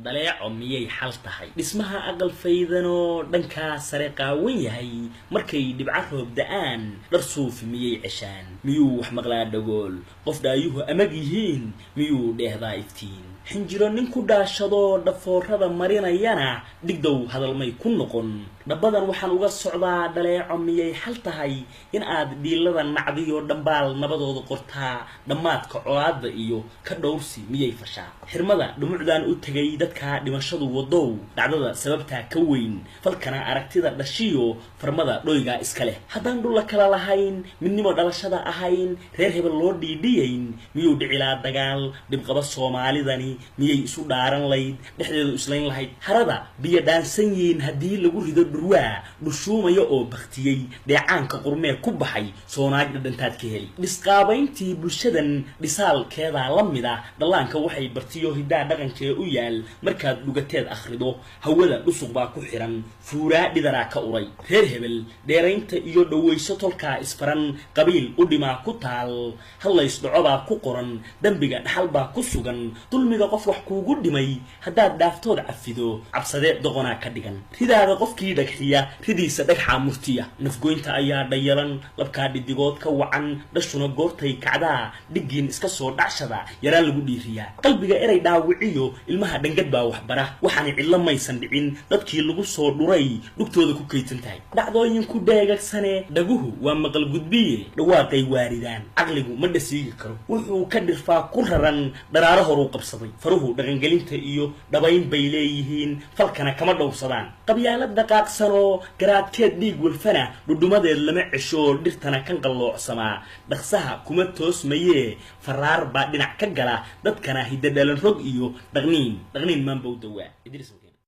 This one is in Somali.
daleeco miyay xal tahay dhismaha aqal faydanoo dhankaa sare qaawan yahay markay dhibca roob da'aan dhar suufi miyay ceshaan miyuu wax maqlaa dhagool qof dhaayuhu amag yihiin miyuu dheehdaa iftiin xinjiro nin ku dhaashado dhafoorada marinayana dhigdow hadalmay ku noqon dhabadan waxaan uga socdaa dhaleeco miyay xal tahay in aad dhiilada nacdiyo dhambaal nabadooda qortaa dhammaadka colaadda iyo ka dhowrsi miyay fashaa xirmada dhumucdaan u tegay dadka dhimashadu wadow dhacdada sababtaa ka weyn falkana aragtida dhashiyo farmada dhoyga iska leh haddaan dhulla kala lahayn midnimo dhalashada ahayn reer hebel loo dhiidhiyayn miyuu dhicilaa dagaal dhibqaba soomaalidani miyay isu dhaaran layd dhexdeedu islayn lahayd harada biyo dhaansan yihiin haddii lagu rido dhurwaa dhushuumaya oo baktiyey dheecaanka qurmee ku baxay soonaag dhadhantaad ka heli dhisqaabayntii bulshadan dhisaalkeedaa la mid ah dhallaanka waxay bartiyo hiddaa dhaqankee u yaal markaad dhugateed akhrido hawada dhusuq baa ku xihan fuuraa dhidaraa ka uray reer hebel dheeraynta iyo dhowayso tolkaa isfaran qabiil u dhimaa ku taal hallays dhocobaa ku qoran dembiga dhaxal baa ku sugan dulmiga qof wax kuugu dhimay haddaad dhaaftood cafido cabsadee doqonaa ka dhigan ridaada qofkii dhagxiya ridiisa dhagxaa murtiya nafgoynta ayaa dhayalan labkaa dhidigood ka wacan dhashuna goortay kacdaa dhiggiin iska soo dhacshada yaraan lagu dhiiriyaa qalbiga eray dhaawiciyo ilmaha dhangad baa waxbara waxaanay cidlo maysan dhicin dadkii lagu soo dhuray dhugtooda ku kaydsan tahay dhacdooyinku dheegagsane dhaguhu waa maqal gudbiye dhawaaqay waaridaan caqligu ma dhasiigi karo wuxuu ka dhirfaa ku raran dharaaro horuu qabsaday faruhu dhaqangelinta iyo dhabayn bay leeyihiin falkana kama dhowrsadaan qabyaalad dhaqaaqsanoo garaadkeed dhiig walfana dhudhumadeed lama cesho dhirtana kan qalloocsamaa dhaqsaha kuma toosmayee faraar baa dhinac ka gala dadkana hidda dhalan rog iyo dhaqniin maanba u dawaa